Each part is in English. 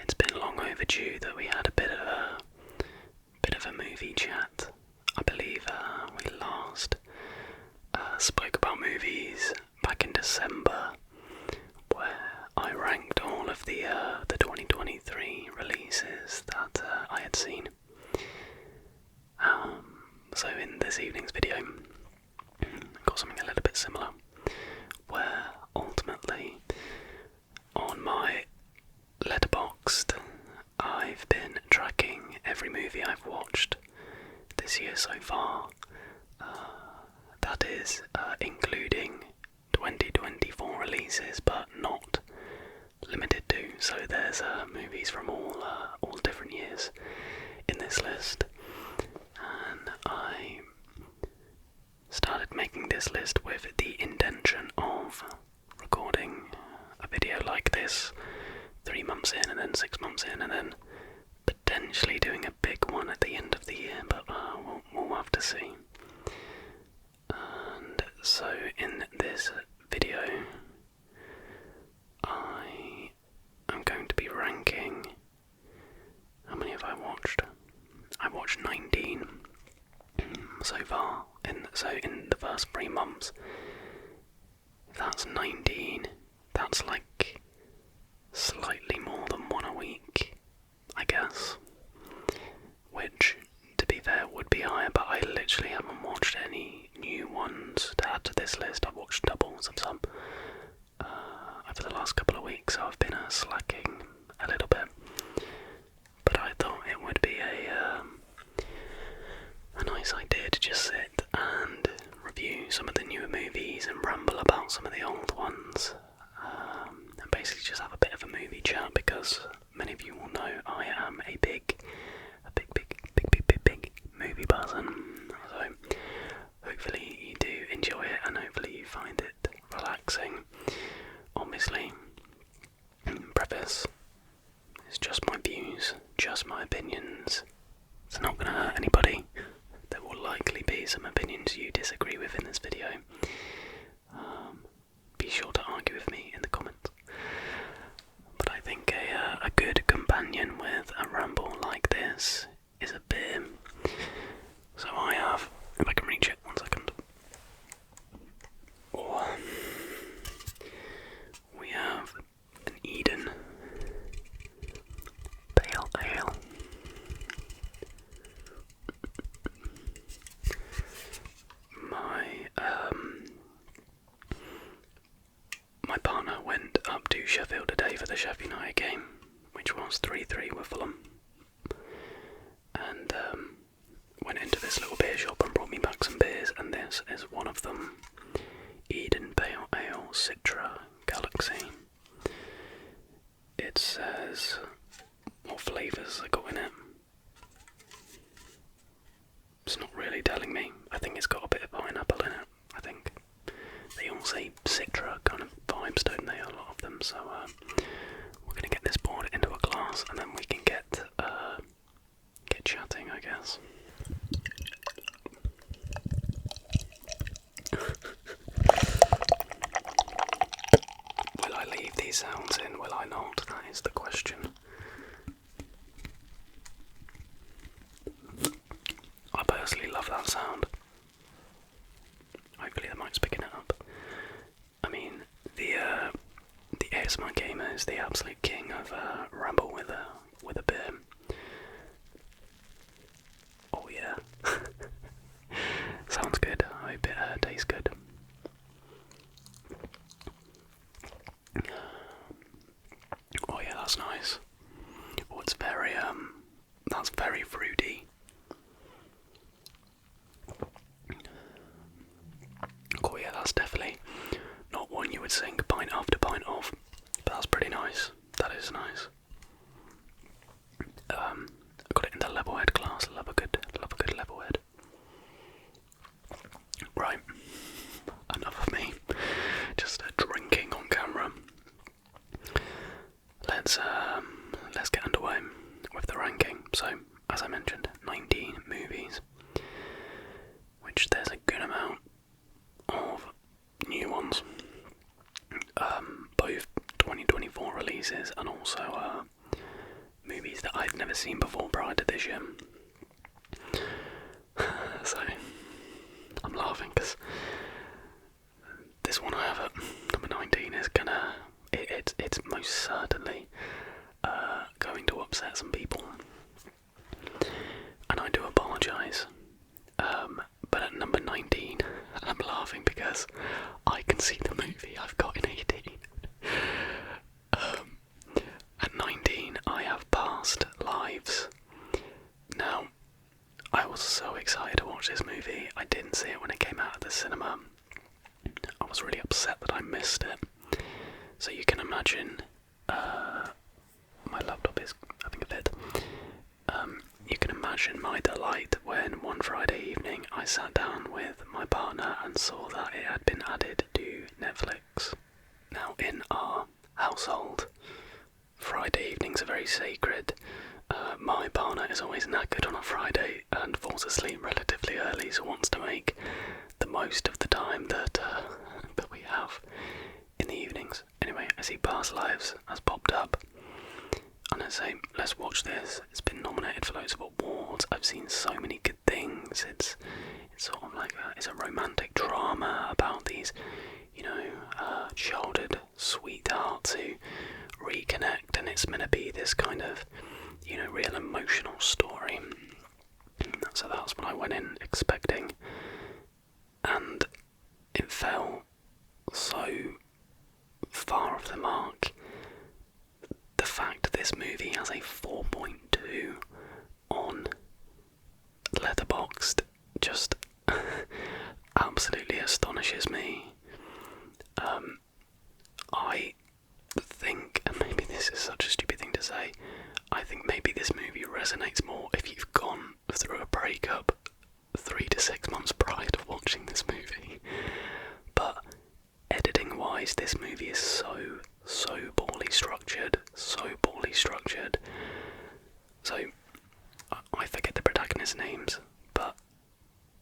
it's been long overdue that we had a bit of a movie chat. I believe we last spoke about movies back in December, where I ranked all of the 2023 releases that I had seen. So in this evening's video, I've got something a little bit similar, where ultimately on my Letterboxd I've been tracking every movie I've watched this year so far. That is including 2024 releases, but not limited to. So there's movies from all different years in this list, and I started making this list with the intention of recording a video like this 3 months in, and then 6 months in, and then potentially doing a big one at the end of the year, but we'll have to see. And so in this video I am going to be ranking, how many have I watched? I watched 19 so far, in the first 3 months. That's 19, that's like slightly more than one a week, I guess, which, to be fair, would be higher, but I literally haven't watched any new ones to add to this list. I've watched doubles of some over the last couple of weeks, so I've been slacking a little bit, but I thought it would be a nice idea to just sit and review some of the newer movies and ramble about some of the old ones, and basically just have a bit of a movie chat, because many of you will know I am a big movie person. So hopefully you do enjoy it, and hopefully you find it relaxing. Obviously, preface, it's just my views, just my opinions. It's not going to hurt anybody. There will likely be some opinions you disagree with in this video. Be sure to argue with me in the comments. But I think a good companion with a ramble like this is a beer. So I have, if I can reach it, 1 second. We have an Eden Pale Ale. My partner went up to Sheffield today for the Sheffield United game, which was 3-3 with Fulham, and went into this little beer shop and brought me back some beers, and this is one of them. Eden Pale Ale Citra Galaxy. It says what flavours I got in it. It's not really telling me. I think it's got a bit of pineapple in it, I think. They all say Citra kind of vibes, don't they, a lot of them, so we're going to get this poured into a glass, and then we can get chatting, I guess. Will I leave these sounds in, will I not? That is the question. I personally love that sound. Hopefully the mic's picking it up. I mean, the ASMR gamer is the absolute king of ramble with a beer. Oh yeah. Sounds good. I hope it tastes good. Oh yeah, that's nice. Oh, it's very that's very fruity. Oh yeah, that's definitely not one you would sink pint after pint of, but that's pretty nice. That is nice. I got it in the level head glass. Love a good level head. Right, enough of me just drinking on camera. Let's seen before prior to this year. So I'm laughing because this one I have at number 19 is gonna, it's most certainly going to upset some people, and I do apologise. But at number 19, I'm laughing because I can see the movie I've got in 18. At 19, I have Past Lives. Now, I was so excited to watch this movie. I didn't see it when it came out of the cinema. I was really upset that I missed it. So you can imagine, my laptop is having a fit. You can imagine my delight when one Friday evening I sat down with my partner and saw that it had been added to Netflix. Now, in our household, Friday evenings are very sacred. My partner is always knackered on a Friday and falls asleep relatively early, so wants to make the most of the time that we have in the evenings. Anyway, I see Past Lives has popped up, and I say, let's watch this. It's been nominated for loads of awards. I've seen so many good things. It's sort of like it's a romantic drama about these, childhood sweethearts who reconnect, and it's meant to be this kind of, real emotional story. So that's what I went in expecting, and it fell so far off the mark. The fact this movie has a 4.2 on Letterboxd just absolutely astonishes me. I think, and maybe this is such a stupid thing to say, I think maybe this movie resonates more if you've gone through a breakup 3 to 6 months prior to watching this movie. But editing wise, this movie is so poorly structured, So I forget the protagonist's names, but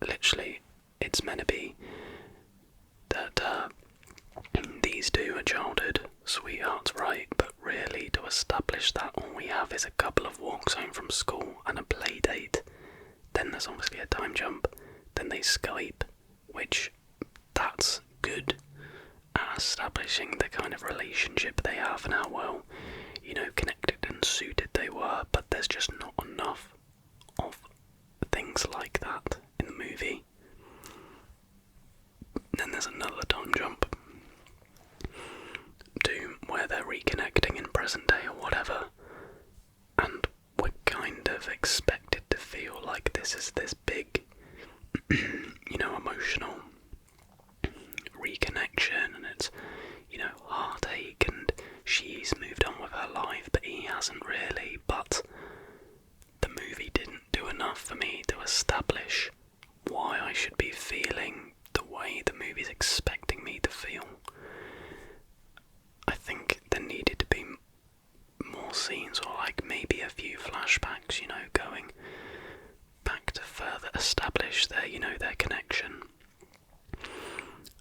literally it's meant to be that these two are childhood sweethearts, right? But really, to establish that, all we have is a couple of walks home from school and a play date. Then there's obviously a time jump. Then they Skype, which that's good at establishing the kind of relationship they have and how well, connected and suited they were. But there's just not enough of things like that in the movie. Then there's another time jump to where they're reconnecting in present day or whatever, and we're kind of expected to feel like this is this big, emotional reconnection, and it's, heartache, and she's moved on with her life, but he hasn't really. But the movie didn't do enough for me to establish why I should be feeling the way the movie's expecting me to feel. I think there needed to be more scenes, or like maybe a few flashbacks, going back to further establish their, their connection.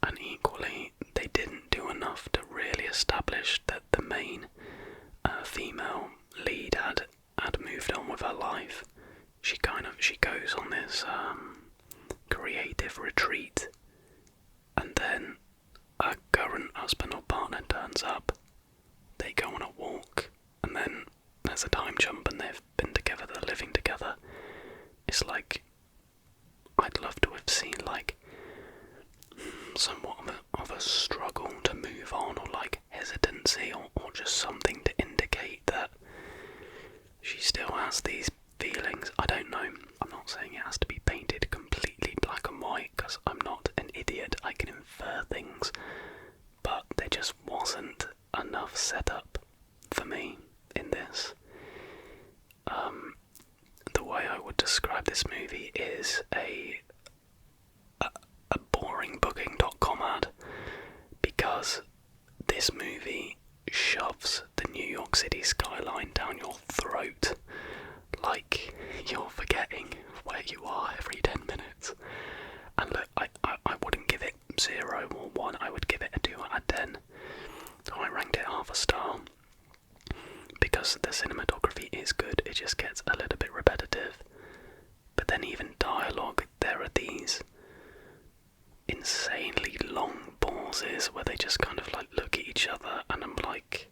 And equally, they didn't do enough to really establish that the main female lead had moved on with her life. She goes on this creative retreat, and then her current husband or partner turns up. They go on a walk, and then there's a time jump, and they've been together, they're living together. It's like, I'd love to have seen like somewhat of a struggle to move on, or like hesitancy, or just something to indicate that she still has these feelings. I don't know. I'm not saying it has to be painted completely black and white, because I'm not an idiot. I can infer things, but there just wasn't enough setup for me in this. The way I would describe this movie is a boring booking.com ad, because this movie shoves the New York City skyline down your throat like you're forgetting where you are every 10 minutes. And look, I wouldn't give it 0 or 1, I would give it a 2 out of 10. So I ranked it half a star, because the cinematography is good. just gets a little bit repetitive. But then even dialogue, there are these insanely long pauses where they just kind of like look at each other, and I'm like,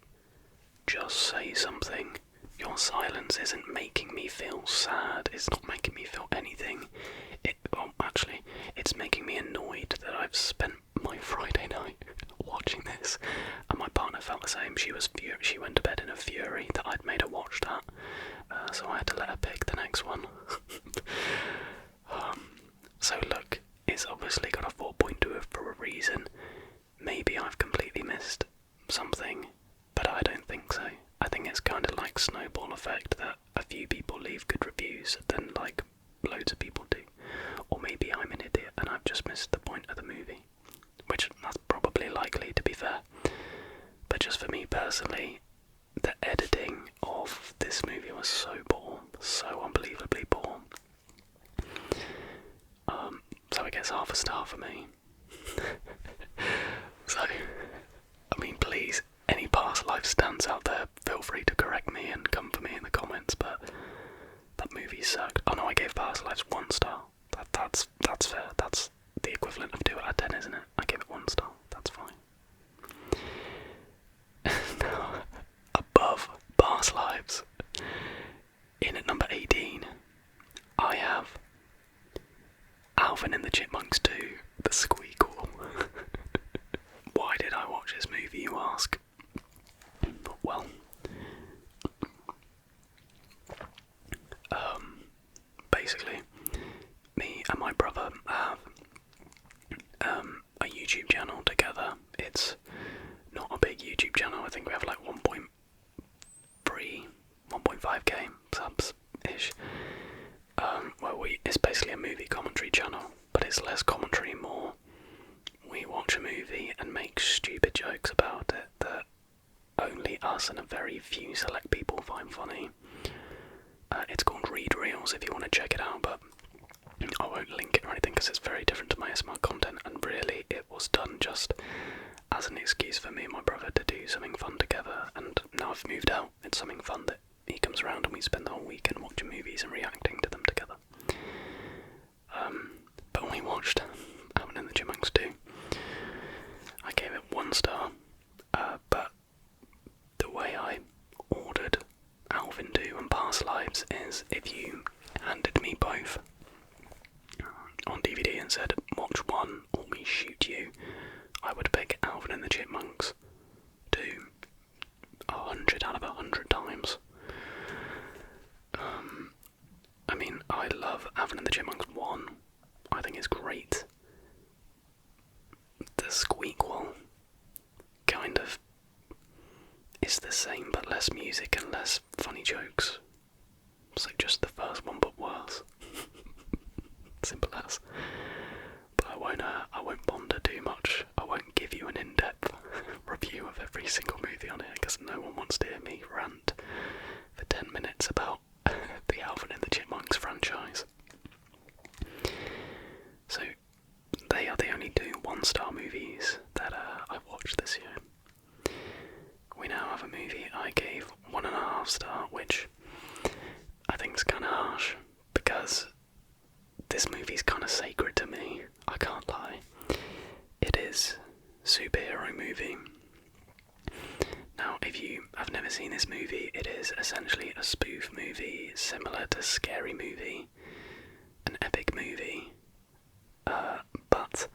just say something. Your silence isn't making me feel sad, it's not making me feel anything. Actually, it's making me annoyed that I've spent my Friday night watching this, and my partner felt the same. She went to bed in a fury that I'd made her watch that, so I had to let her pick the next one. So look, it's obviously got a 4.2 for a reason. Maybe I've completely missed something, but I don't think so. I think it's kind of like snowball effect, that a few people leave good reviews, then like loads of people do. Or maybe I'm an idiot and I've just missed the point of the movie, which that's probably likely, to be fair. But just for me personally, the editing of this movie was so poor, so unbelievably poor. So it gets half a star for me. So, I mean, please, any past life stands out there, feel free to correct me and come for me in the comments, but that movie sucked. Oh no, I gave Past Lives 1 star. That's fair. That's the equivalent of 2 out of 10, isn't it? I gave it 1 star. That's fine. Now, above Past Lives, in at number 18, I have Alvin and the Chipmunks 2, The Squeakquel. Why did I watch this movie, you ask? Well, basically, me and my brother have a YouTube channel together. It's not a big YouTube channel. I think we have like 1.5k subs-ish. It's basically a movie commentary channel, but it's less commentary, more we watch a movie and make stupid jokes about it that only us and a very few select people find funny. It's called Read Reels if you want to check it out, but I won't link it or anything because it's very different to my ASMR content, and really it was done just as an excuse for me and my brother to do something fun together. And now I've moved out, it's something fun that he comes around and we spend the whole weekend watching movies and reacting to them together. But when we watched Alvin and the Chipmunks 2, I gave it 1 star, but the way I ordered Alvin 2 and Past Lives is, if you handed me both on DVD and said, watch one or we shoot you, I would pick Alvin and the Chipmunks 2 100 out of 100 times. I mean, I love Alvin and the Chipmunks 1. I think it's great. The Squeakquel kind of is the same but less music and less funny jokes. So just the first one but worse. Simple as. But I won't ponder too much. I won't give you an in-depth review of every single movie on here because no one wants to hear me rant for 10 minutes about the Alvin and the Chipmunks franchise. So they are the only 2 1-star movies that I watched this year. We now have a movie I gave 1.5 star, which I think is kind of harsh because this movie's kind of sacred to me. I can't lie. It is a superhero movie. Now, if you have never seen this movie, it is essentially a spoof movie similar to Scary Movie, an epic movie, but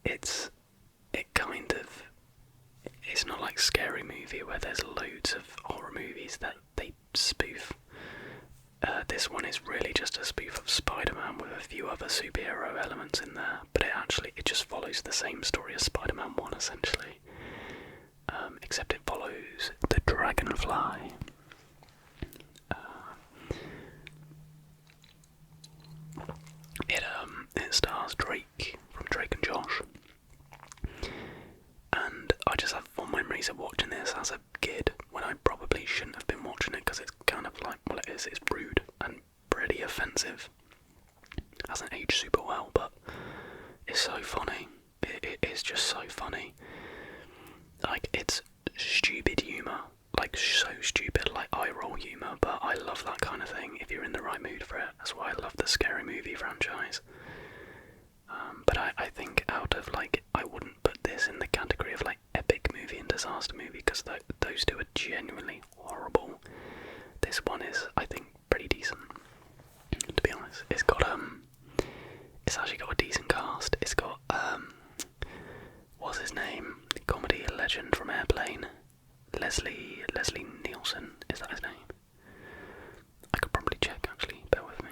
it's not like Scary Movie where there's loads of horror movies that they spoof. This one is really just a spoof of Spider-Man with a few other superhero elements in there, but it just follows the same story as Spider-Man 1 essentially, except it follows the Dragonfly. It stars Drake from Drake and Josh, and I just have fond memories of watching this as a kid when I probably shouldn't have been watching it because it's kind of like, well, it's rude and pretty offensive. It hasn't aged super well, but it's so funny. It is just so funny. Like, it's stupid humour, like so stupid, like eye roll or humour, but I love that kind of thing if you're in the right mood for it. That's why I love the Scary Movie franchise. But I think out of, like, I wouldn't put this in the category of, like, epic movie and disaster movie, because those two are genuinely horrible. This one is, I think, pretty decent, to be honest. It's actually got a decent cast. It's got, what's his name? The comedy legend from Airplane. Leslie Nielsen, is that his name? I could probably check, actually, bear with me.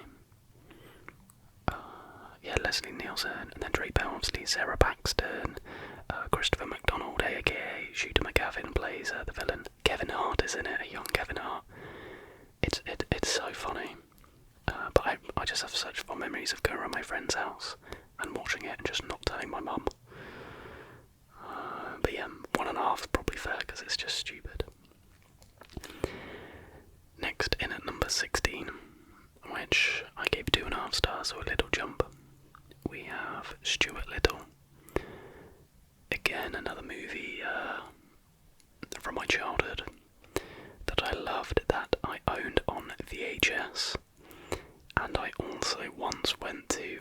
Yeah, Leslie Nielsen, and then Drake Bell, obviously, Sarah Paxton, Christopher McDonald, aka Shooter McGavin, plays the villain. Kevin Hart is in it, a young Kevin Hart. It's so funny. But I just have such fond memories of going around my friend's house and watching it and just not telling my mum. But yeah, 1.5 is probably fair because it's just stupid. Next in at number 16, which I gave 2.5 stars, so a little jump. We have Stuart Little. Again, another movie from my childhood that I loved, that I owned on VHS. And I also once went to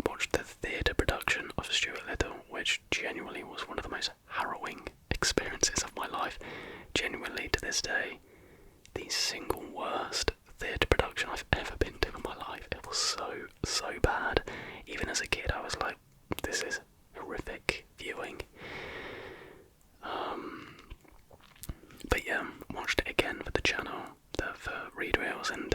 watch the theatre production of Stuart Little, which genuinely was one of the most harrowing experiences of my life. Genuinely, to this day, the single worst theatre production I've ever been to in my life. It was so bad. Even as a kid, I was like, this is horrific viewing. But yeah, watched it again for the channel, for read-reels, and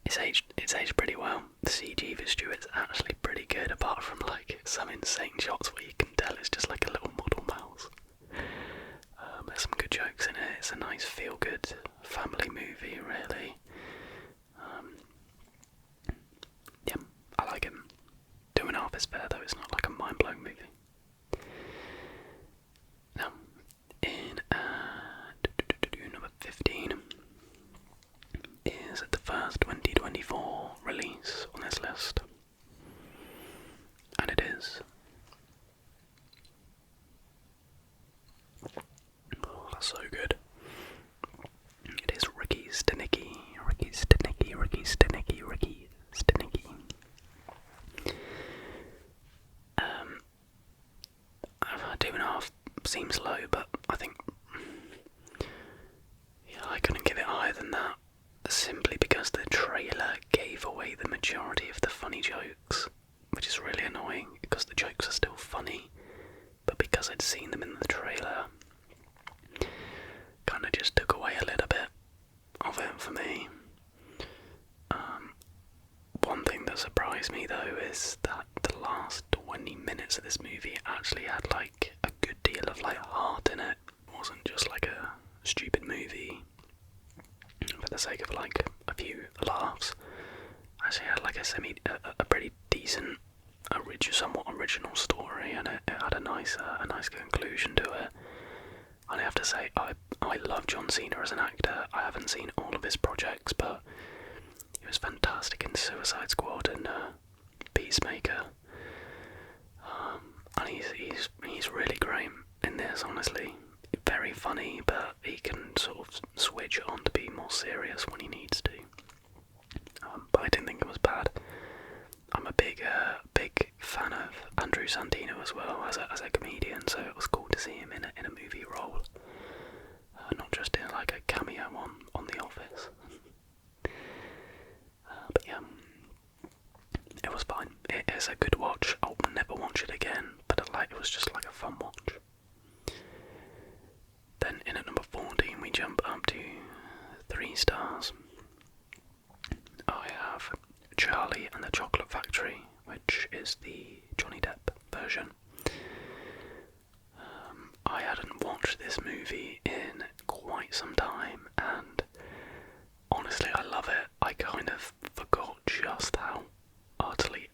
it's aged pretty well. The CG for Stuart's actually pretty good, apart from like some insane shots where you can tell it's just like a little model mouse. There's some good jokes in it. It's a nice feel-good family movie, really. Yeah, I like it. 2.5 is fair, though. It's not like a mind-blowing movie. Now, in number 15 is the first 2024 release on this list, and it is, oh, that's so good. It is Ricky Stenicki. I've had 2.5 seems low, but I think, yeah, I couldn't give it higher than that, simply because the trailer gave away the majority of the funny jokes, which is really annoying because the jokes are still funny, but because I'd seen them in the trailer, kind of just took away a little bit of it for me. One thing that surprised me, though, is that the last 20 minutes of this movie actually had like a good deal of like heart in it. It wasn't just like a stupid movie for the sake of like a few laughs. Actually had like a pretty decent, somewhat original story, and it had a nice conclusion to it. And I have to say, I love John Cena as an actor. I haven't seen all of his projects, but he was fantastic in Suicide Squad and Peacemaker. And he's really great in this, honestly. Very funny, but he can sort of switch it on to be more serious when he needs to. But I didn't think it was bad. I'm a big fan of Andrew Santino as well as a comedian, so it was cool to see him in a movie role, not just in like a cameo on The Office. But yeah, it was fine. It is a good watch. I'll never watch it again, but it was just like a fun watch. Then in at number 14 we jump up to 3 stars. I have Charlie and the Chocolate Factory, which is the Johnny Depp version. I hadn't watched this movie in quite some time, and honestly I love it. I kind of forgot just how utterly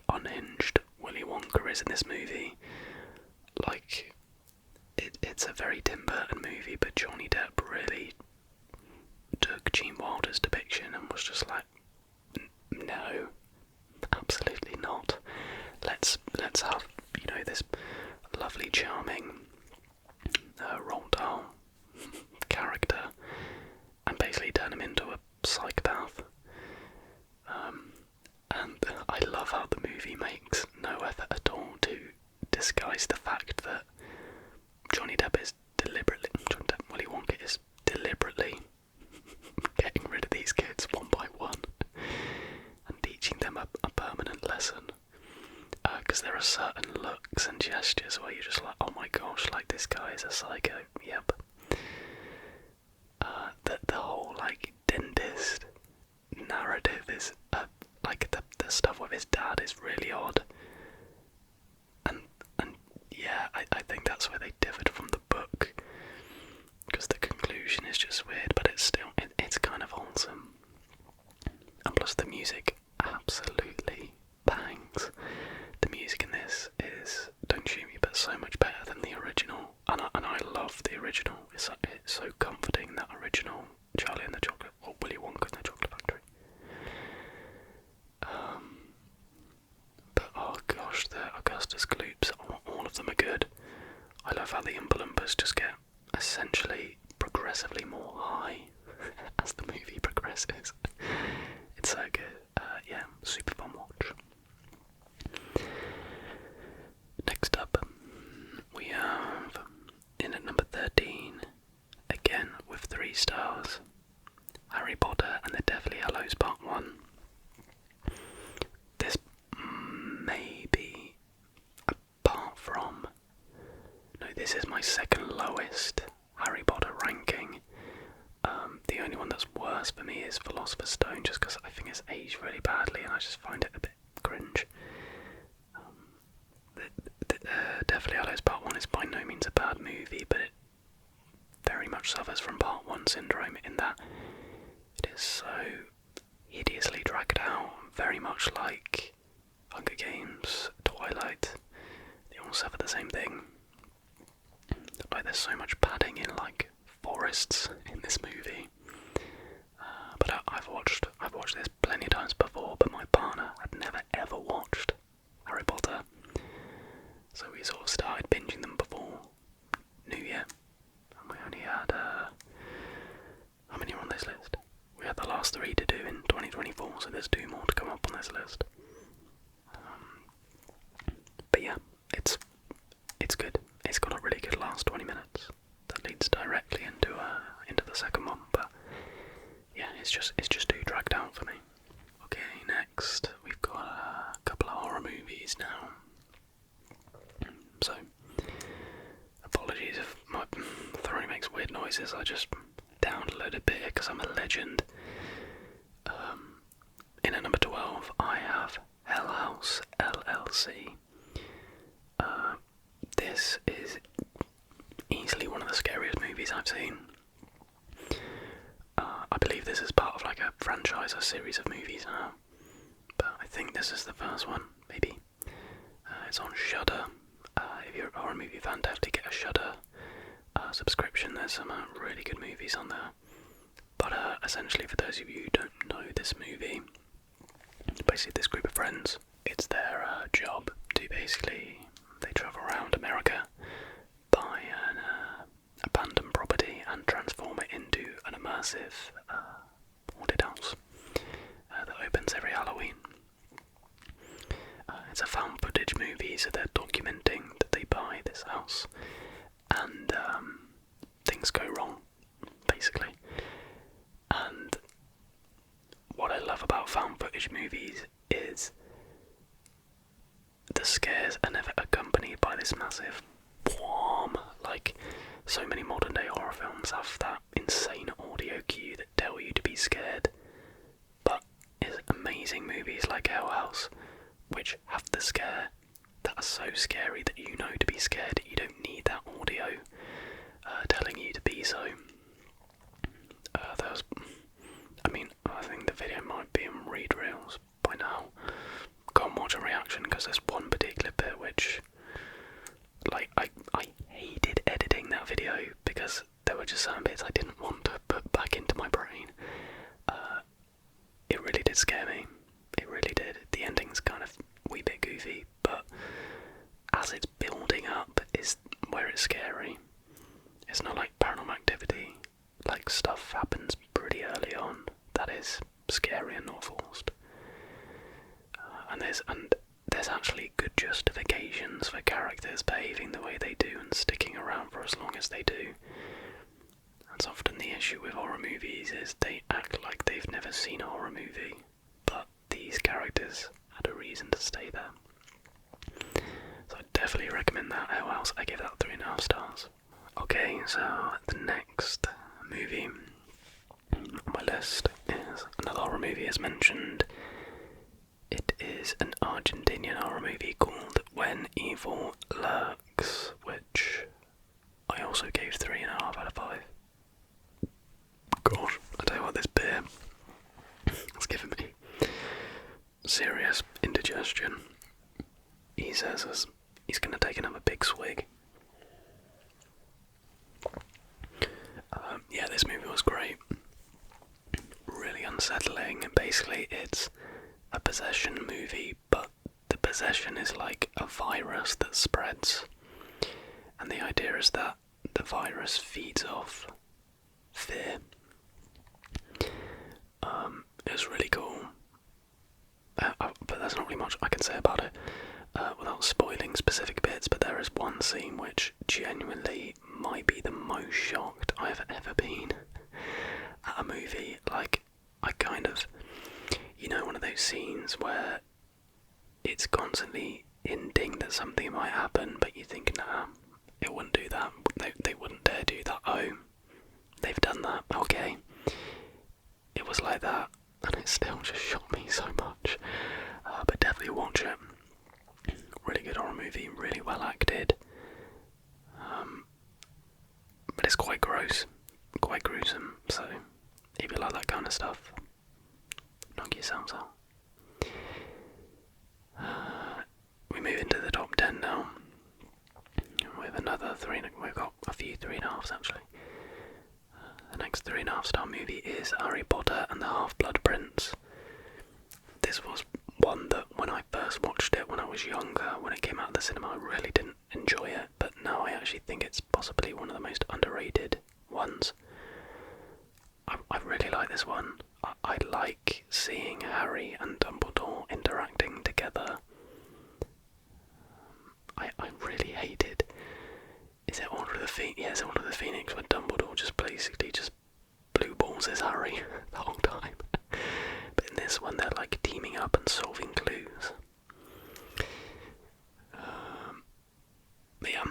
unhinged Willy Wonka is in this movie. Like, it's a very Tim Burton movie, but Johnny Depp really took Gene Wilder's depiction and was just like, no, absolutely not. Let's have, this lovely, charming Roald Dahl psychopath. And I love how the movie makes no effort at all to disguise the fact that Johnny Depp is deliberately, Willy Wonka is deliberately getting rid of these kids one by one and teaching them a permanent lesson. Because there are certain looks and gestures where you're just like, oh my gosh, like this guy is a psycho. Yep. The whole like dentist narrative is like the stuff with his dad is really odd. And yeah, I think that's where they differed from the book, because the conclusion is just weird, but it's still it's kind of wholesome. And plus the music absolutely bangs. The music in this is, don't shoot me, but so much better than the original. And I love the original. It's so comforting, that original Charlie and the Chocolate, or Willy Wonka and the Chocolate Factory. But oh gosh, the Augustus Gloops, all of them are good. I love how the Oompa Loompas just get essentially progressively more high as the movie progresses. It's so good. Yeah, super fun watch. Next up, we have, in at number 13, again with 3 stars, Harry Potter and the Deathly Hallows Part 1. This may be, apart from, no, this is my second lowest Harry Potter ranking. The only one that's worse for me is Philosopher's Stone, just because I think it's aged really badly and I just find it a bit cringe. Deathly Hallows Part 1 is by no means a bad movie, but it very much suffers from Part 1 syndrome in that it is so hideously dragged out, very much like Hunger Games, Twilight. They all suffer the same thing. Like, there's so much padding in like forests in this movie. But I've watched this plenty of times before, but my partner had never ever watched Harry Potter. So we sort of started binging them before New Year. And we only had, how many are on this list? We had the last 3 to do in 2024, so there's 2 more to come up on this list. But yeah, it's good. It's got a really good last 20 minutes that leads directly into the second one. But yeah, it's just too dragged out for me. Okay, next we've got a couple of horror movies now. So, apologies if my throat makes weird noises. I just downloaded a bit because I'm a legend. In at number 12, I have Hell House LLC. This is easily one of the scariest movies I've seen. I believe this is part of like a franchise or series of movies now, but I think this is the first one, maybe. It's on Shudder. If you're a horror movie fan, definitely get a Shudder subscription. There's some really good movies on there. But essentially, for those of you who don't know this movie, basically this group of friends, it's their job to basically, they travel around America, buy an abandoned property and transform it into an immersive haunted house that opens every Halloween. It's a found footage movie, so they're documenting that they buy this house and things go wrong, basically. And what I love about found footage movies is the scares are never accompanied by this massive wham. Like, so many modern day horror films have that insane audio cue that tell you to be scared, but it's amazing movies like Hell House, which have the scare that are so scary that you know to be scared. You don't need that audio telling you to be so. I think the video might be in read reels by now. Go and watch a reaction, because there's one particular bit which, like, I hated editing that video because there were just certain bits I didn't want to put back into my brain. It really did scare me. It really did. The ending's kind of a wee bit goofy, but as it's building up is where it's scary. It's not like Paranormal Activity. Like, stuff happens pretty early on that is scary and not forced. And there's actually good justifications for characters behaving the way they do and sticking around for as long as they do. That's often the issue with horror movies, is they act like they've never seen a horror movie, but these characters had a reason to stay there. So I definitely recommend that. How else? I give that 3.5 stars. Okay, so the next movie on my list is another horror movie as mentioned. It is an Argentinian horror movie called When Evil Lurks, which I also gave 3.5 out of 5. Gosh, I tell you what, this beer it's giving me serious indigestion. He says he's going to take another big swig. Yeah, this movie was great. Really unsettling. Basically, it's a possession movie, but the possession is like a virus that spreads. And the idea is that the virus feeds off fear. It was really cool. But there's not really much I can say about it without spoiling specific bits, but there is one scene which genuinely might be the most shocked I've ever been at a movie. Like, I kind of, one of those scenes where it's constantly hinting that something might happen, but you think, nah, it wouldn't do that. They wouldn't dare do that. Oh, they've done that. Okay. It was like that, and it still just shocked me so much. But definitely watch it. Really good horror movie, really well acted. But it's quite gross, quite gruesome, so if you like that kind of stuff, knock yourselves out. We move into the top 10 now. With another we've got a few 3.5s actually. The next 3.5 star movie is Harry Potter and the Half-Blood Prince. This was one that when I first watched it when I was younger, when it came out of the cinema, I really didn't enjoy it, but now I actually think it's possibly one of the most underrated ones. I really like this one. I like seeing Harry and Dumbledore interacting together. I really hated, is it Order of the Phoenix? Yeah, it's Order of the Phoenix, where Dumbledore just basically just blue balls his Harry the whole time. But in this one, they're like teaming up and solving clues. But yeah,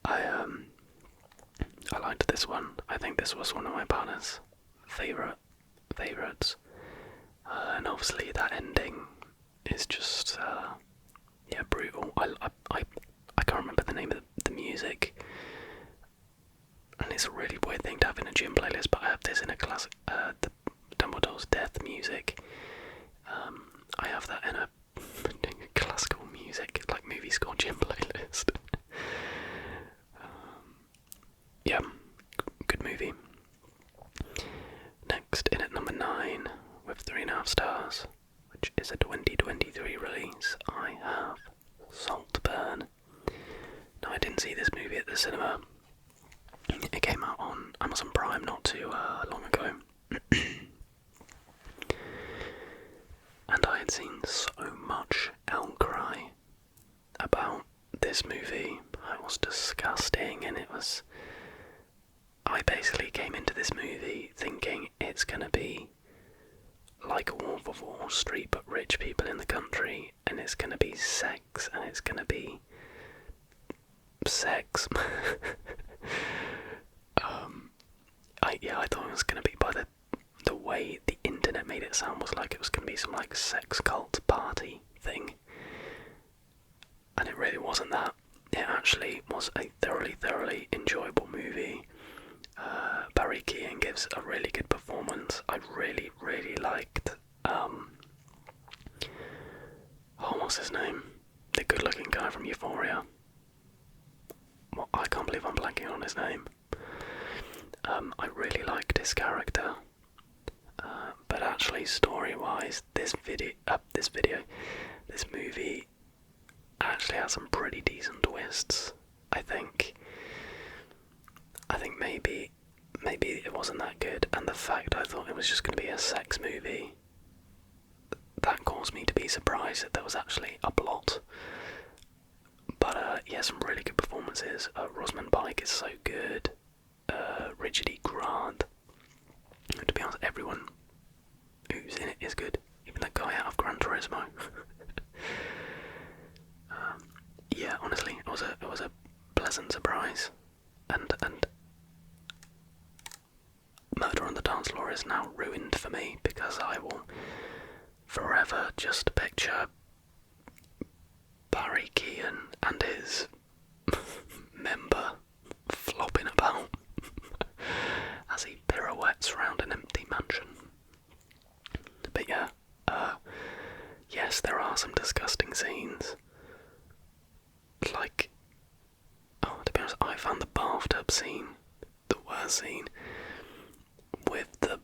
I liked this one. I think this was one of my partner's favourites. And obviously that ending is just brutal. I can't remember the name of the music, and it's a really weird thing to have in a gym playlist, but I have this in a classic, the Dumbledore's death music. I have that in a classical music, like movie score gym playlist. Yeah, good movie. Next, in at number 9, with 3.5 stars, which is a 2023 release, I have Saltburn. Now, I didn't see this movie at the cinema. It came out on Amazon Prime not too long ago. And I had seen so much outcry about this movie. It was disgusting, and I basically came into this movie thinking it's gonna be like a Wolf of Wall Street, but rich people in the country, and it's gonna be sex, and it's gonna be sex. I thought it was gonna be, by the way the internet made it sound, was like it was gonna be some like sex cult party thing, and it really wasn't that. It actually was a thoroughly enjoyable movie. Barry Keoghan gives a really good performance. I really liked what's his name? The good looking guy from Euphoria. Well, I can't believe I'm blanking on his name. I really liked his character. But actually, story-wise, this movie actually has some pretty decent twists. I think maybe it wasn't that good, and the fact I thought it was just going to be a sex movie. That caused me to be surprised that there was actually a plot. But yeah, some really good performances. Rosamund Pike is so good. Richard E. Grant. To be honest, everyone who's in it is good. Even that guy out of Gran Turismo. Yeah, honestly, it was a pleasant surprise. And Murder on the Dance Floor is now ruined for me because I will forever just picture Barry Keoghan and his member flopping about as he pirouettes around an empty mansion. But yeah, yes, there are some disgusting scenes. Like, to be honest, I found the bathtub scene the worst scene. With the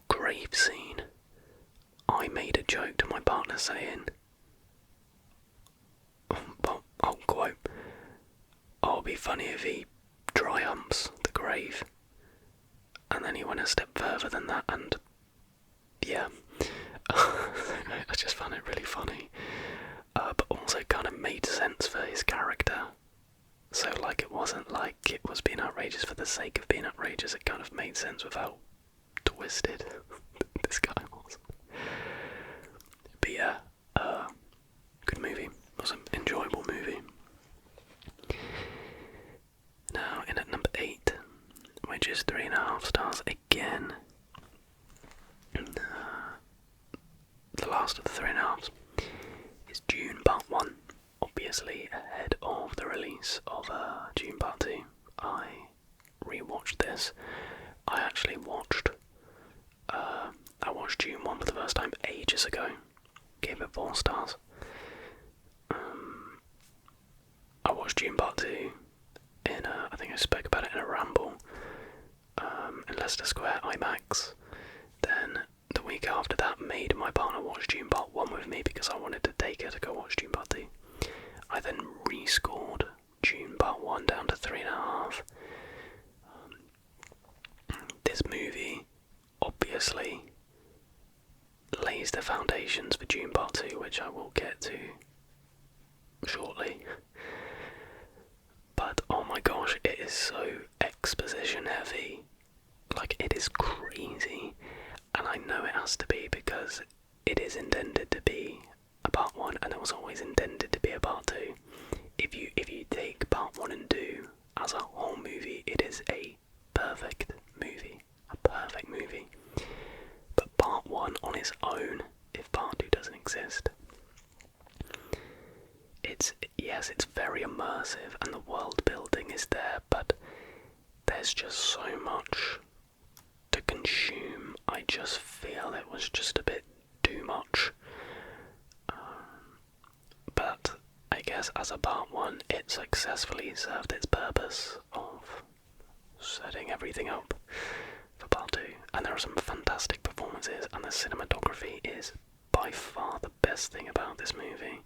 grave scene, I made a joke to my partner saying, well, I'll quote, "Oh, it'll be funny if he dry humps the grave." And then he went a step further than that, and yeah, I just found it really funny, but also kind of made sense for his character. So like, it wasn't like it was being outrageous for the sake of being outrageous. It kind of made sense with how twisted this guy was. But yeah, good movie. It was an enjoyable movie. Now in at number 8, which is 3.5 stars again. The last of the 3.5s is Dune Part 1. Obviously ahead of the release of Dune Part 2. I rewatched this. I actually watched Dune 1 for the first time ages ago. Gave it 4 stars. I watched Dune Part 2 in I think I spoke about it in a ramble, in Leicester Square IMAX. Then the week after that, made my partner watch Dune Part 1 with me because I wanted to take her to go watch Dune Part 2. I then rescored Dune Part 1 down to 3.5. This movie obviously lays the foundations for Dune Part 2, which I will get to shortly. But oh my gosh, it is so exposition heavy. Like, it is crazy. And I know it has to be because it is intended to be a Part 1, and it was always intended to be a Part 2. If you take Part 1 and 2 as a whole movie, it is a perfect movie. A perfect movie. But Part 1 on its own, if Part 2 doesn't exist, it's very immersive and the world building is there, but there's just so much to consume. I just feel it was just a bit too much. But I guess as a Part 1, it successfully served its purpose of setting everything up for Part 2. And there are some fantastic performances, and the cinematography is by far the best thing about this movie.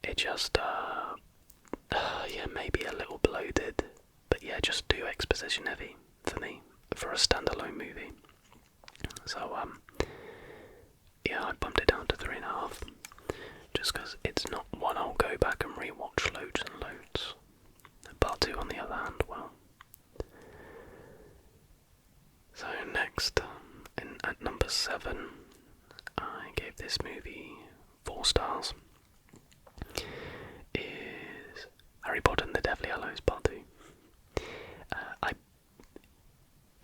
It just, maybe a little bloated, but yeah, just too exposition heavy for me, for a standalone movie. So, I bumped it down to 3.5, just because it's not one I'll go back and rewatch loads and loads. Part 2, on the other hand, well. So next, at number 7, I gave this movie 4 stars. Is Harry Potter and the Deathly Hallows Part 2.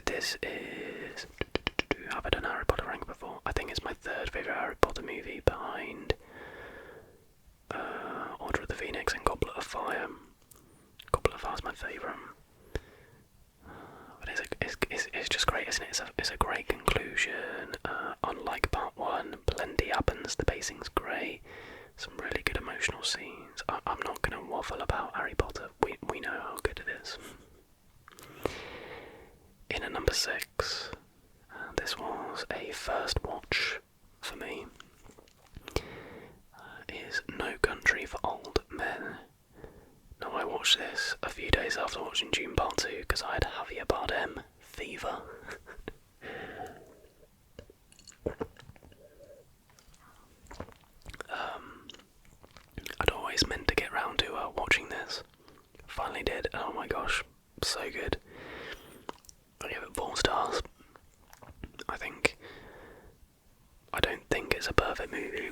This is... Have I done Harry Potter rank before? I think it's my 3rd favourite Harry Potter movie, behind Order of the Phoenix and Goblet of Fire. Goblet of Fire is my favourite. But it's just great, isn't it? It's a great conclusion. Unlike Part 1, plenty happens, the pacing's great. Some really good emotional scenes. I'm not going to waffle about Harry Potter. We know how good it is. In at number 6, this was a first watch for me, is No Country for Old Men. Now, I watched this a few days after watching Dune Part 2 because I had Javier Bardem fever. watching this. Finally did, and oh my gosh, so good. I give it 4 stars. I don't think it's a perfect movie.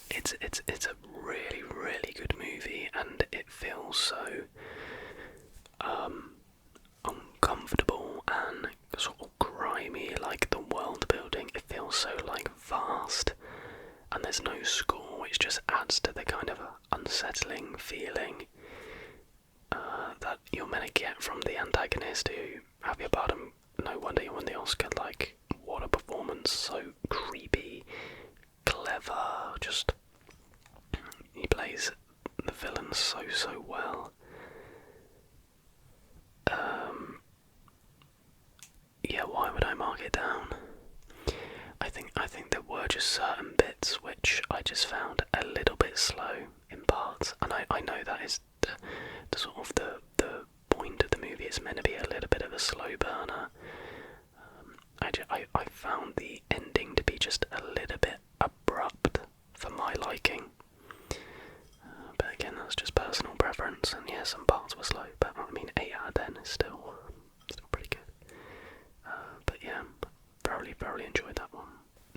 It's a really, really good movie, and it feels so uncomfortable and sort of grimy. Like the world building, it feels so like vast, and there's no score, which just adds to the kind of unsettling feeling that you're meant to get from the antagonist, who, have your pardon, no wonder you won the Oscar. Like, what a performance, so creepy, clever, just, he plays the villain so well. Yeah, why would I mark it down? I think there were just certain bits which I just found a little bit slow in parts, and I know that is the sort of the point of the movie. It's meant to be a little bit of a slow burner. I found the ending to be just a little bit abrupt for my liking. But again, that's just personal preference, and yeah, some parts were slow, but I mean 8 out of 10 is still pretty good. But yeah, thoroughly enjoyed that one.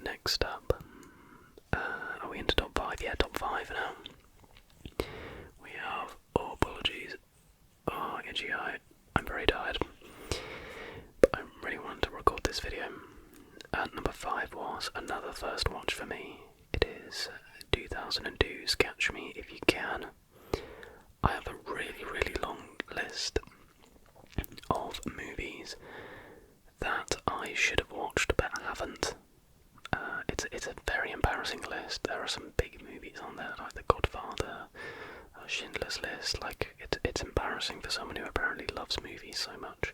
Next up, are we into top 5? Yeah, top 5 now. We have, oh apologies, oh itchy eye, I'm very tired, but I really wanted to record this video. Number 5 was another first watch for me. It is 2002's Catch Me If You Can. I have a really long list of movies that I should have watched but haven't. It's a very embarrassing list. There are some big movies on there, like The Godfather, Schindler's List. Like, it's embarrassing for someone who apparently loves movies so much.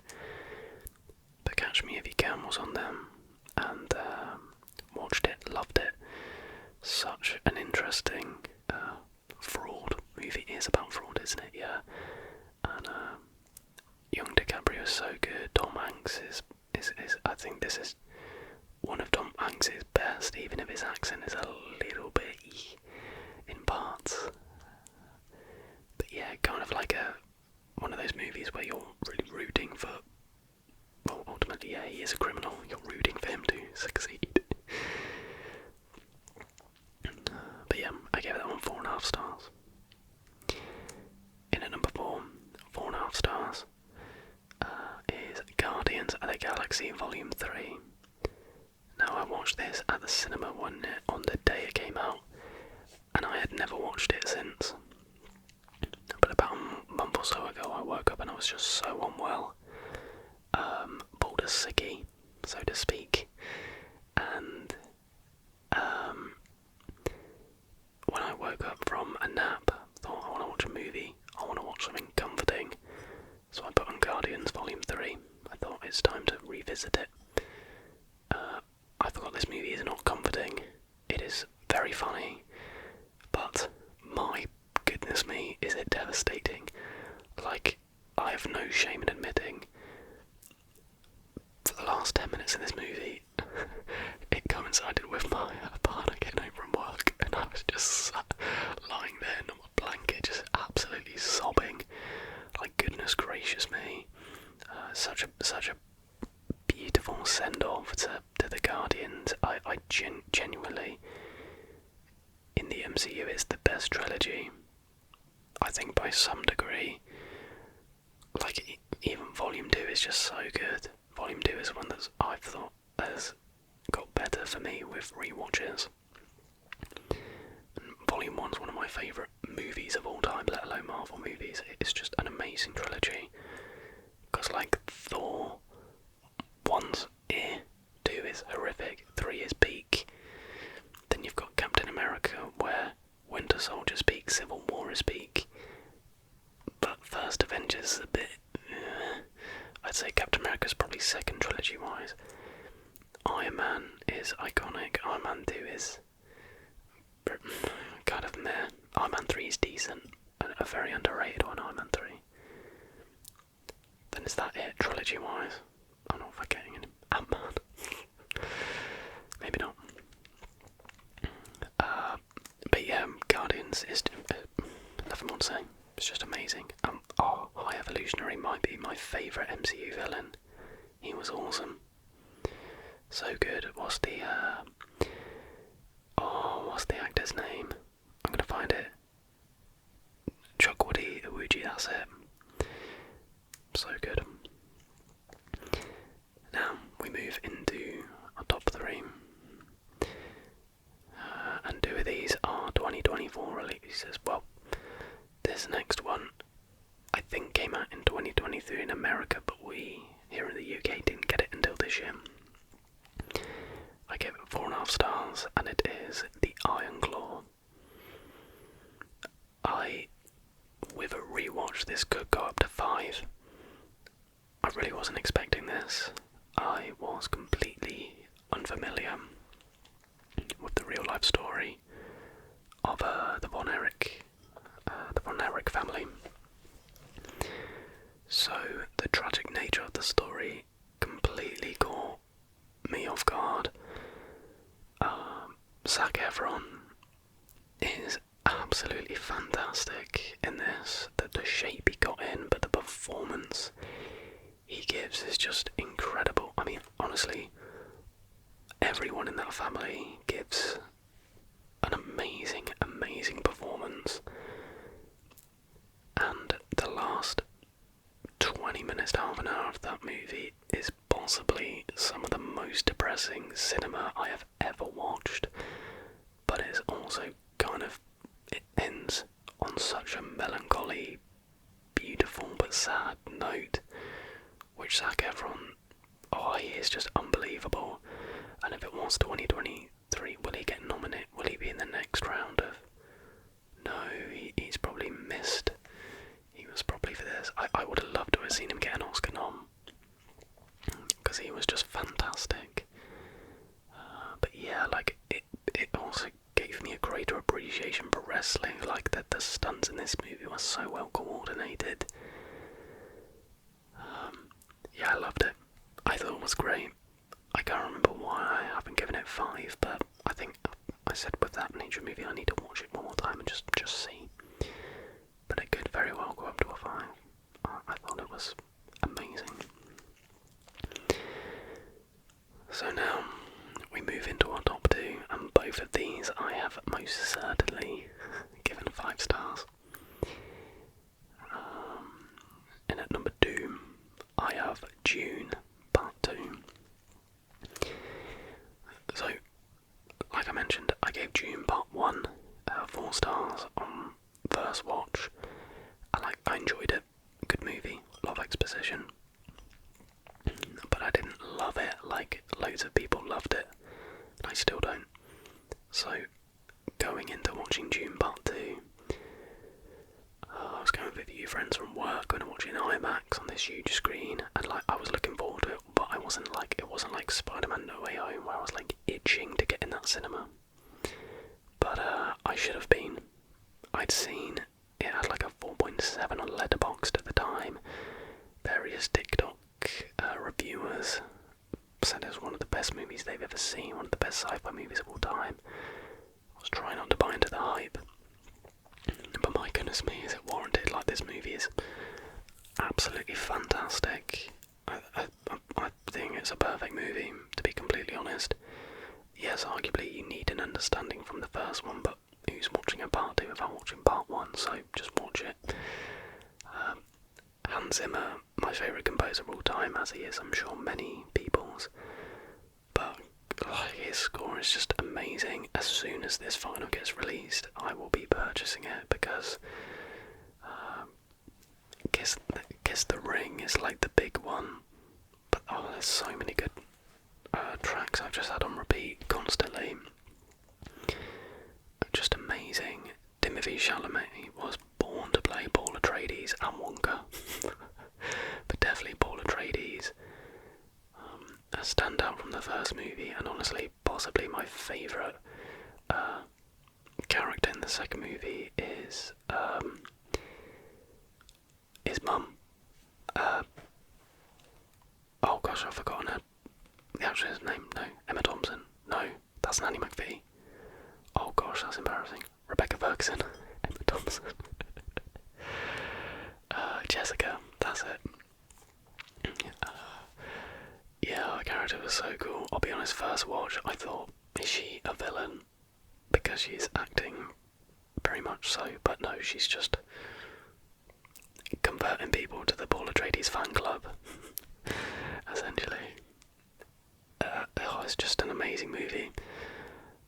But Catch Me If You Can was on them, and watched it, loved it. Such an interesting fraud movie. It is about fraud, isn't it? Yeah. And young DiCaprio is so good. Tom Hanks is I think this is one of Tom Hanks' best, even if his accent is a little bit in parts. But yeah, kind of like one of those movies where you're really rooting for, well, ultimately, yeah, he is a criminal, you're rooting for him to succeed. But yeah, I gave that one 4.5 stars. In at number 4.5 stars, is Guardians of the Galaxy Volume 3. Now, I watched this at the cinema on the day it came out, and I had never watched it since. But about a month or so ago, I woke up and I was just so unwell. Pulled a sickie, so to speak. And when I woke up from a nap, thought, I want to watch a movie. I want to watch something comforting. So I put on Guardians Volume 3. I thought it's time to revisit it. I thought this movie is not comforting. It is very funny, but my goodness me, is it devastating. Like, I have no shame in admitting, for the last 10 minutes of this movie, it coincided with my partner getting home from work, and I was just lying there in my blanket, just absolutely sobbing. Like, goodness gracious me. Such a beautiful send-off to the Guardians. I genuinely, in the MCU, it's the best trilogy. I think by some degree. Like, even Volume 2 is just so good. Volume 2 is one that I've thought has got better for me with rewatches. Volume 1's one of my favourite movies of all time, let alone Marvel movies. It's just an amazing trilogy. Because, like, Thor 1's 2 is horrific, 3 is peak. Then you've got Captain America, where Winter Soldier's peak, Civil War is peak. But First Avengers is a bit... I'd say Captain America's probably second trilogy-wise. Iron Man is iconic. Iron Man 2 is kind of meh. Iron Man 3 is decent. A very underrated one, Iron Man 3. Then is that it, trilogy-wise? I'm not forgetting any. Ant-Man. Maybe not. But yeah, Guardians is... nothing more to say. It's just amazing. High Evolutionary might be my favourite MCU villain. He was awesome. So good. What's the actor's name? I'm gonna find it. Chukwudi Iwuji, that's it. So good. Now we move into our top 3. And 2 of these are 2024 releases. Well, this next one I think came out in 2023 in America, but we here in the UK didn't get it until this year. I gave it 4.5 stars, and it is The Iron Claw. With a rewatch, this could go up to 5. I really wasn't expecting this. I was completely unfamiliar with the real life story of the Von Erich family. So the tragic nature of the story completely caught me off guard. Zac Efron is absolutely fantastic in this. The shape he got in, but the performance he gives is just incredible. I mean, honestly, everyone in that family gives an amazing, amazing performance. And the last 20 minutes to half an hour of that movie is possibly some of the most depressing cinema I have ever watched. But it's also it ends on such a melancholy, beautiful but sad note, which Zac Efron, he is just unbelievable. And if it was 2023, will he get nominated? Will he be in the next round of? No, he's probably missed. He was probably for this. I would have loved to have seen him get an Oscar nom, because he was just fantastic. But yeah, like it also gave me a greater appreciation for wrestling. Like that, the stunts in this movie were so well coordinated. Yeah, I loved it. I thought it was great. I can't remember why I haven't given it 5, but I think I said with that nature movie I need to watch it one more time and just see. But it could very well go up to a 5. I thought it was amazing. So now we move into our top 2, and both of these I have most certainly given 5 stars. And at number 2, I have Dune Part 2. So, like I mentioned, I gave Dune Part 1 4 stars on first watch. I enjoyed it. Good movie, a lot of exposition. But I didn't love it like loads of people loved it. I still don't. So, going into watching Dune Part 2, I was going with a few friends from work, going to watch it in IMAX on this huge screen, and I was looking forward to it, but it wasn't like Spider-Man No Way Home, where I was itching to get in that cinema. But I should have been. I'd seen it had a 4.7 on Letterboxd at the time. Various TikTok reviewers said it was one of the best movies they've ever seen, one of the best sci-fi movies of all time. I was trying not to buy into the hype, but my goodness me, is it warranted? This movie is absolutely fantastic. I think it's a perfect movie, to be completely honest. Yes, arguably you need an understanding from the first one, but who's watching a part 2 without watching part 1, so just watch it. Hans Zimmer, my favourite composer of all time, as he is, I'm sure, many people's. But his score is just amazing. As soon as this final gets released, I will be purchasing it, because Kiss the Ring is the big one. But there's so many good tracks I've just had on repeat constantly. Just amazing. Timothée Chalamet was born to play Paul Atreides and Wonka. But definitely Paul Atreides. A standout from the first movie, and honestly possibly my favourite character in the second movie is his mum. Oh gosh, I've forgotten the actress' name. No, Emma Thompson. No, that's Nanny McPhee. Oh gosh, that's embarrassing. Rebecca Ferguson. Emma Thompson. Jessica, that's it. Yeah, her character was so cool. I'll be honest, first watch, I thought, is she a villain? Because she's acting very much so, but no, she's just converting people to the Paul Atreides fan club, essentially. It's just an amazing movie.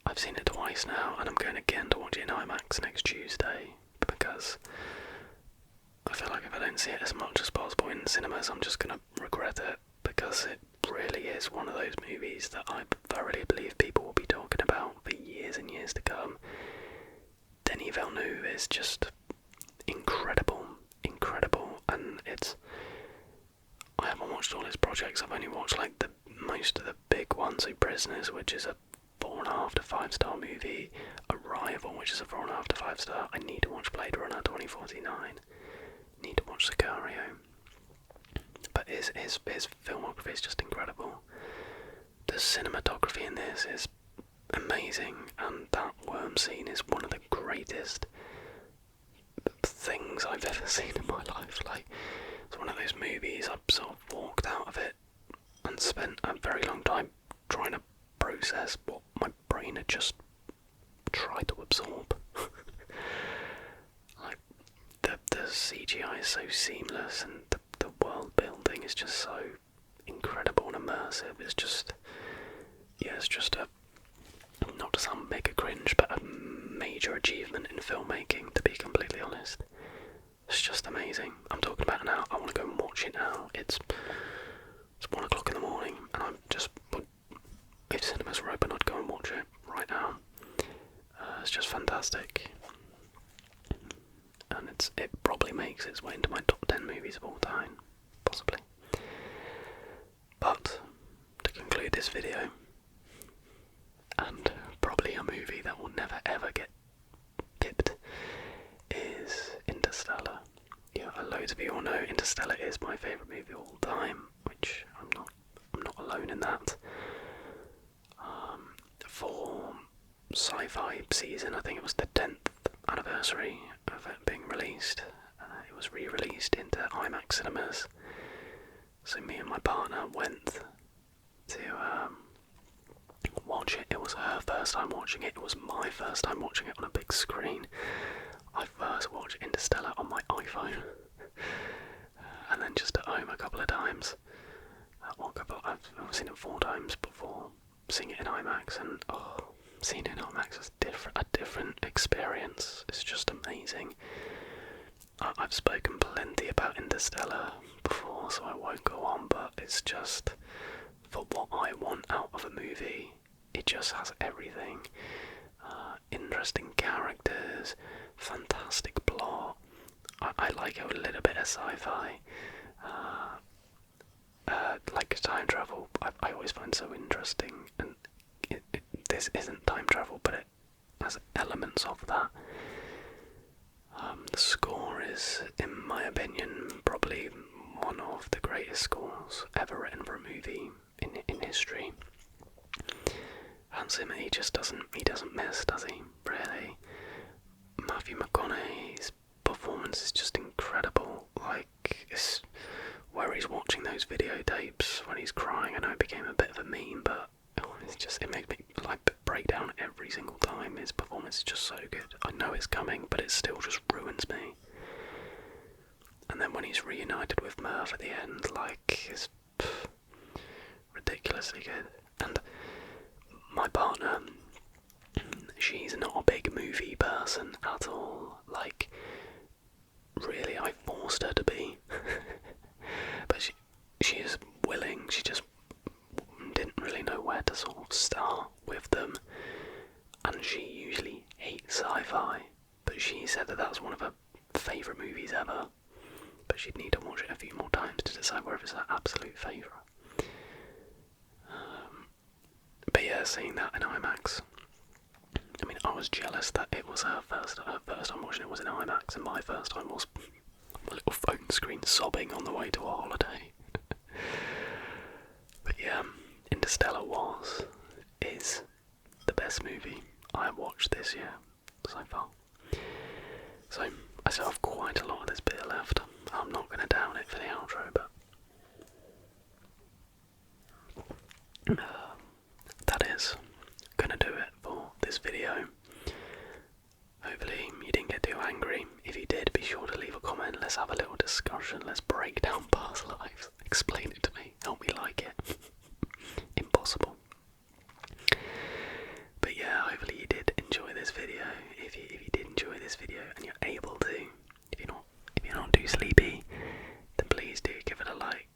I've seen it twice now, and I'm going again to watch it in IMAX next Tuesday, because I feel like if I don't see it as much as possible in cinemas, I'm just going to regret it, because it really is one of those movies that I thoroughly believe people will be talking about for years and years to come. Denis Villeneuve is just incredible, and I haven't watched all his projects. I've only watched like most of the big ones, so Prisoners, which is a 4.5 to 5 star movie, Arrival, which is a 4.5 to 5 star. I need to watch Blade Runner 2049. Need to watch Sicario. But his filmography is just incredible. The cinematography in this is amazing, and that worm scene is one of the greatest things I've ever seen in my life. Like, it's one of those movies I've sort of walked out of it and spent a very long time trying to process what my brain had just tried to absorb. Like, the CGI is so seamless, and the world building is just so incredible and immersive. It's just, yeah, it's just a, not to sound mega cringe, but a major achievement in filmmaking, to be completely honest. It's just amazing. I'm talking about it now. I want to go and watch it now. It's 1 o'clock in the morning, and I'm just, if cinemas were open, I'd go and watch it right now. It's just fantastic, and it probably makes its way into my top 10 movies of all time, possibly. But to conclude this video, and probably a movie that will never ever get tipped, is Interstellar. Yeah, loads of you all know Interstellar is my favourite movie of all time, which I'm not alone in that. For sci-fi season, I think it was the 10th anniversary of it being released. It was re-released into IMAX cinemas. So me and my partner went to watch it. It was her first time watching it. It was my first time watching it on a big screen. I first watched Interstellar on my iPhone, and then just at home a couple of times. I've seen it 4 times before seeing it in IMAX, and seeing it in IMAX is a different experience. It's just amazing. I've spoken plenty about Interstellar before, so I won't go on, but it's just, for what I want out of a movie, it just has everything. Interesting characters, fantastic plot. I like a little bit of sci-fi. Like time travel, I always find so interesting, and this isn't time travel, but it has elements of that. The score is, in my opinion, probably one of the greatest scores ever written for a movie in history. Hans Zimmer, he doesn't miss, does he? Really. Matthew McConaughey's performance is just incredible. Like, it's where he's watching those videotapes when he's crying. I know it became a bit of a meme, but it makes me like break down every single time. His performance is just so good. I know it's coming, but it still just ruins me. And then when he's reunited with Merv at the end, like, it's ridiculously good. And my partner, she's not a big movie person at all. Like, really, I forced her to be. But she is willing. She just didn't really know where to sort of start with them. And she usually hates sci-fi, but she said that that's one of her favourite movies ever. But she'd need to watch it a few more times to decide whether it's her absolute favourite. But yeah, seeing that in IMAX, I mean, I was jealous that it was her first time watching it was in IMAX, and my first time was on my little phone screen sobbing on the way to a holiday. But yeah, Interstellar is the best movie I watched this year so far. So I still have quite a lot of this beer left. I'm not going to down it for the outro, but that is going to do it for this video. Hopefully you didn't get too angry. If you did, be sure to leave a comment. Let's have a little discussion. Let's break down past lives. Explain it to me. Help me like it. Impossible. But yeah, hopefully you did enjoy this video. If you did enjoy this video and you're able to, if you're not too sleepy, then please do give it a like.